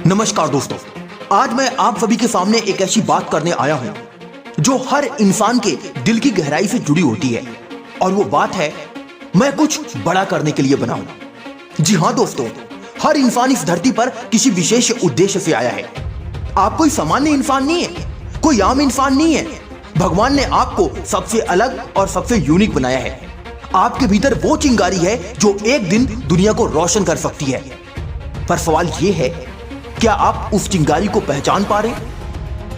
नमस्कार दोस्तों, आज मैं आप सभी के सामने एक ऐसी बात करने आया हूं जो हर इंसान के दिल की गहराई से जुड़ी होती है और वो बात है मैं कुछ बड़ा करने के लिए बना हूं। जी हां दोस्तों, हर इंसान इस धरती पर किसी विशेष उद्देश्य से आया है। आप कोई सामान्य इंसान नहीं है, कोई आम इंसान नहीं है। भगवान ने आपको सबसे अलग और सबसे यूनिक बनाया है। आपके भीतर वो चिंगारी है जो एक दिन दुनिया को रोशन कर सकती है। पर सवाल ये है, क्या आप उस चिंगारी को पहचान पा रहे?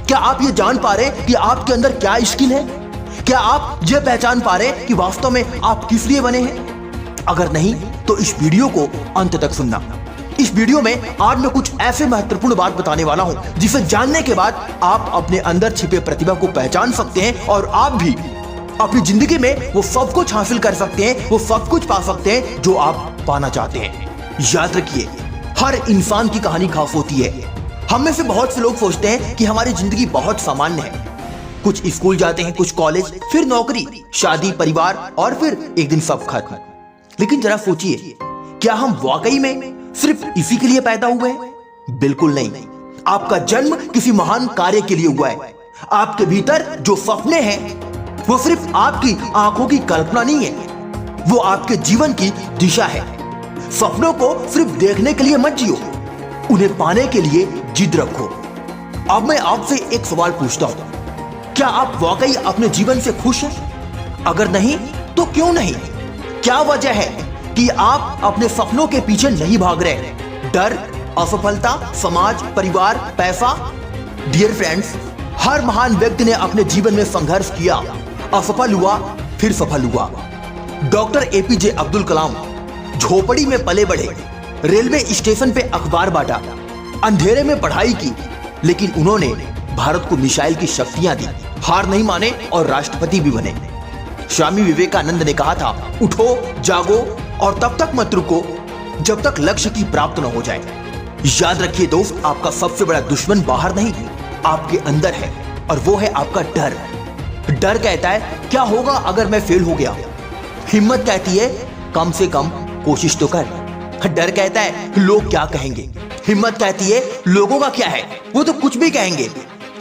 क्या आप ये जान पा रहे कि आपके अंदर क्या स्किल है? क्या आप ये पहचान पा रहे कि वास्तव में आप किस लिए बने हैं? अगर नहीं तो इस वीडियो को अंत तक सुनना। इस वीडियो में आज मैं कुछ ऐसे महत्वपूर्ण बात बताने वाला हूं जिसे जानने के बाद आप अपने अंदर छिपे प्रतिभा को पहचान सकते हैं और आप भी अपनी जिंदगी में वो सब कुछ हासिल कर सकते हैं, वो सब कुछ पा सकते हैं जो आप पाना चाहते हैं। याद रखिए, हर इंसान की कहानी खास होती है। हम में से बहुत से लोग सोचते हैं कि हमारी जिंदगी बहुत सामान्य है। कुछ स्कूल जाते हैं, कुछ कॉलेज, फिर नौकरी, शादी, परिवार और फिर एक दिन सब खत्म। लेकिन जरा सोचिए, क्या हम वाकई में सिर्फ इसी के लिए पैदा हुए हैं? बिल्कुल नहीं। आपका जन्म किसी महान कार्य के लिए हुआ है। आपके भीतर जो सपने हैं वो सिर्फ आपकी आंखों की कल्पना नहीं है, वो आपके जीवन की दिशा है। सपनों को सिर्फ देखने के लिए मत जियो, उन्हें पाने के लिए जिद रखो। अब मैं आपसे एक सवाल पूछता हूं, क्या आप वाकई अपने जीवन से खुश हैं? अगर नहीं तो क्यों नहीं? क्या वजह है कि आप अपने सपनों के पीछे नहीं भाग रहे? डर, असफलता, समाज, परिवार, पैसा? डियर फ्रेंड्स, हर महान व्यक्ति ने अपने जीवन में संघर्ष किया, असफल हुआ, फिर सफल हुआ। डॉक्टर एपीजे अब्दुल कलाम झोपड़ी में पले बढ़े, रेलवे स्टेशन पे अखबार बांटा, अंधेरे में पढ़ाई की, लेकिन उन्होंने भारत को मिसाइल की शक्तियां दी, हार नहीं माने और राष्ट्रपति भी बने। स्वामी विवेकानंद ने कहा था, उठो, जागो और तब तक मत रुको जब तक लक्ष्य की प्राप्त न हो जाए। याद रखिए दोस्त, आपका सबसे बड़ा दुश्मन बाहर नहीं, आपके अंदर है, और वो है आपका डर। डर कहता है, क्या होगा अगर मैं फेल हो गया? हिम्मत कहती है, कम से कम कोशिश तो कर। डर कहता है, लोग क्या कहेंगे? हिम्मत कहती है, लोगों का क्या है, वो तो कुछ भी कहेंगे।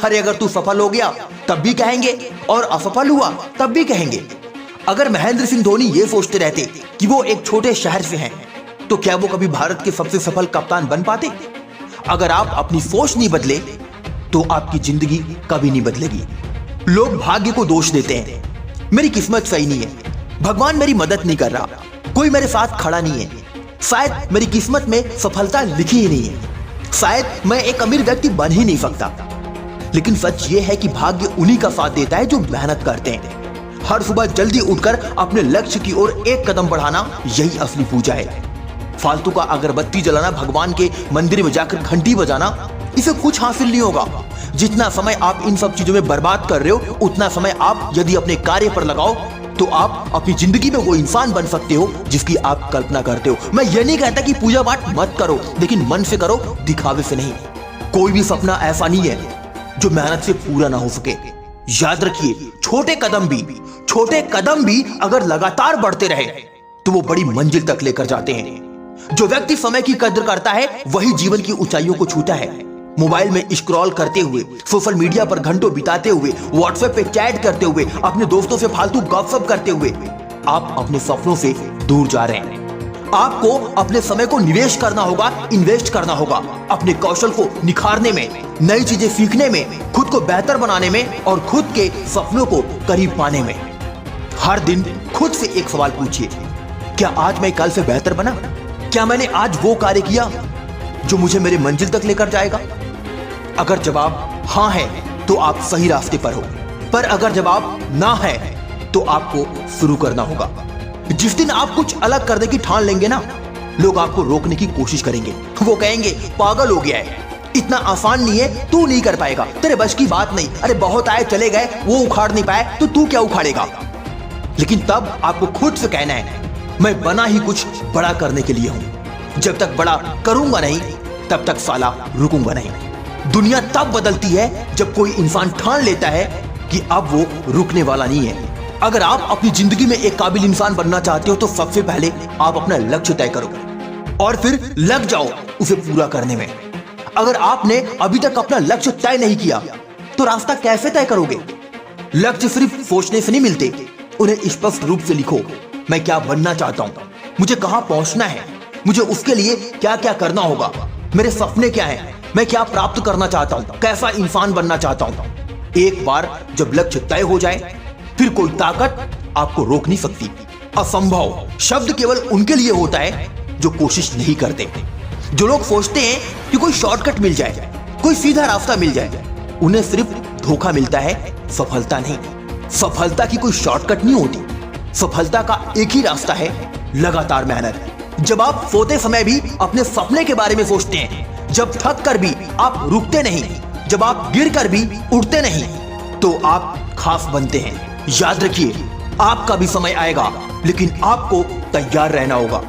अरे अगर तू सफल हो गया तब भी कहेंगे, और असफल हुआ तब भी कहेंगे। अगर महेंद्र सिंह धोनी ये सोचते रहते कि वो एक छोटे शहर से हैं, तो क्या वो कभी भारत के सबसे सफल कप्तान बन पाते? अगर आप अपनी सोच नहीं बदले तो आपकी जिंदगी कभी नहीं बदलेगी। लोग भाग्य को दोष देते हैं, मेरी किस्मत सही नहीं है, भगवान मेरी मदद नहीं कर रहा, कोई मेरे साथ खड़ा नहीं है, शायद मेरी किस्मत में सफलता लिखी ही नहीं है, शायद मैं एक अमीर व्यक्ति बन ही नहीं सकता। लेकिन सच ये है कि भाग्य उन्हीं का साथ देता है जो मेहनत करते हैं। हर सुबह जल्दी उठकर अपने लक्ष्य की ओर एक कदम बढ़ाना, यही असली पूजा है। फालतू का अगरबत्ती जलाना, भगवान के मंदिर में जाकर घंटी बजाना, इसे कुछ हासिल नहीं होगा। जितना समय आप इन सब चीजों में बर्बाद कर रहे हो, उतना समय आप यदि अपने कार्य पर लगाओ तो आप अपनी जिंदगी में वो इंसान बन सकते हो जिसकी आप कल्पना करते हो। मैं ये नहीं कहता कि पूजा पाठ मत करो, लेकिन मन से करो, दिखावे से नहीं। कोई भी सपना ऐसा नहीं है जो मेहनत से पूरा ना हो सके। याद रखिए, छोटे कदम भी अगर लगातार बढ़ते रहे तो वो बड़ी मंजिल तक लेकर जाते हैं। जो व्यक्ति समय की कद्र करता है वही जीवन की ऊंचाइयों को छूता है। मोबाइल में स्क्रॉल करते हुए, सोशल मीडिया पर घंटों बिताते हुए, व्हाट्सएप पे चैट करते हुए, अपने दोस्तों से फालतू गपशप करते हुए आप अपने सपनों से दूर जा रहे हैं। आपको अपने समय को निवेश करना होगा, इन्वेस्ट करना होगा, अपने कौशल को निखारने में, नई चीजें सीखने में, खुद को बेहतर बनाने में और खुद के सपनों को करीब पाने में। हर दिन खुद से एक सवाल पूछिए, क्या आज मैं कल से बेहतर बना? क्या मैंने आज वो कार्य किया जो मुझे मेरे मंजिल तक लेकर जाएगा? अगर जवाब हाँ है तो आप सही रास्ते पर हो, पर अगर जवाब ना है तो आपको शुरू करना होगा। जिस दिन आप कुछ अलग करने की ठान लेंगे ना, लोग आपको रोकने की कोशिश करेंगे। वो कहेंगे, पागल हो गया है, इतना आसान नहीं है, तू नहीं कर पाएगा, तेरे बस की बात नहीं, अरे बहुत आए चले गए, वो उखाड़ नहीं पाए तो तू क्या उखाड़ेगा? लेकिन तब आपको खुद से कहना है, मैं बना ही कुछ बड़ा करने के लिए हूं। जब तक बड़ा करूंगा नहीं तब तक साला रुकूंगा नहीं। दुनिया तब बदलती है जब कोई इंसान ठान लेता है कि अब वो रुकने वाला नहीं है। अगर आप अपनी जिंदगी में एक काबिल इंसान बनना चाहते हो तो सबसे पहले आप अपना लक्ष्य तय करो और फिर लग जाओ उसे पूरा करने में। अगर आपने अभी तक अपना लक्ष्य तय नहीं किया तो रास्ता कैसे तय करोगे? लक्ष्य सिर्फ सोचने से नहीं मिलते, उन्हें स्पष्ट रूप से लिखो। मैं क्या बनना चाहता हूँ, मुझे कहां पहुंचना है, मुझे उसके लिए क्या क्या करना होगा, मेरे सपने क्या हैं, मैं क्या प्राप्त करना चाहता हूँ, कैसा इंसान बनना चाहता हूँ। एक बार जब लक्ष्य तय हो जाए फिर कोई ताकत आपको रोक नहीं सकती। असंभव शब्द केवल उनके लिए होता है जो कोशिश नहीं करते। जो लोग सोचते हैं कि कोई शॉर्टकट मिल जाए, कोई सीधा रास्ता मिल जाए, उन्हें सिर्फ धोखा मिलता है, सफलता नहीं। सफलता की कोई शॉर्टकट नहीं होती। सफलता का एक ही रास्ता है, लगातार मेहनत। जब आप सोते समय भी अपने सपने के बारे में सोचते हैं, जब थक कर भी आप रुकते नहीं, जब आप गिर कर भी उठते नहीं, तो आप खास बनते हैं। याद रखिए, आपका भी समय आएगा, लेकिन आपको तैयार रहना होगा।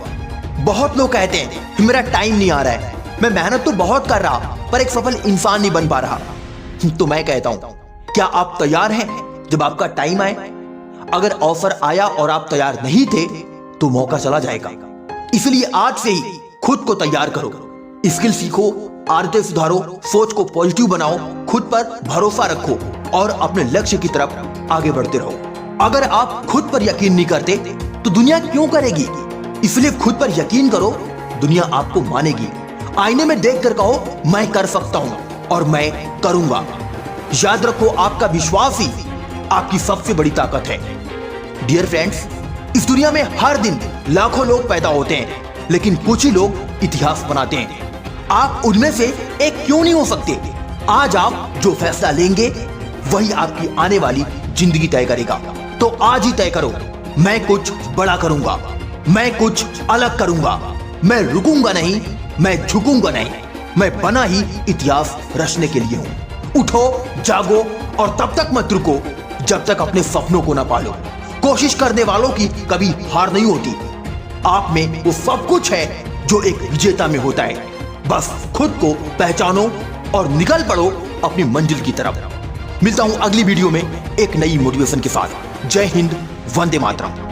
बहुत लोग कहते हैं कि मेरा टाइम नहीं आ रहा है, मैं मेहनत तो बहुत कर रहा पर एक सफल इंसान नहीं बन पा रहा। तो मैं कहता हूं, क्या आप तैयार हैं जब आपका टाइम आए? अगर ऑफर आया और आप तैयार नहीं थे तो मौका चला जाएगा। इसलिए आज से ही खुद को तैयार करो, स्किल सीखो, आदतें सुधारो, सोच को पॉजिटिव बनाओ, खुद पर भरोसा रखो और अपने लक्ष्य की तरफ आगे बढ़ते रहो। अगर आप खुद पर यकीन नहीं करते तो दुनिया क्यों करेगी? इसलिए खुद पर यकीन करो, दुनिया आपको मानेगी। आईने में देखकर कहो, मैं कर सकता हूं और मैं करूंगा। याद रखो, आपका विश्वास ही आपकी सबसे बड़ी ताकत है। डियर फ्रेंड्स, इस दुनिया में हर दिन लाखों लोग पैदा होते हैं, लेकिन कुछ ही लोग इतिहास बनाते हैं। आप उनमें से एक क्यों नहीं हो सकते? आज आप जो फैसला लेंगे वही आपकी आने वाली जिंदगी तय करेगा। तो आज ही तय करो, मैं कुछ बड़ा करूंगा, मैं कुछ अलग करूंगा, मैं रुकूंगा नहीं, मैं झुकूंगा नहीं, मैं बना ही इतिहास रचने के लिए हूं। उठो, जागो और तब तक मत रुको जब तक अपने सपनों को ना पालो। कोशिश करने वालों की कभी हार नहीं होती। आप में वो सब कुछ है जो एक विजेता में होता है। बस खुद को पहचानो और निकल पड़ो अपनी मंजिल की तरफ। मिलता हूं अगली वीडियो में एक नई मोटिवेशन के साथ। जय हिंद, वंदे मातरम।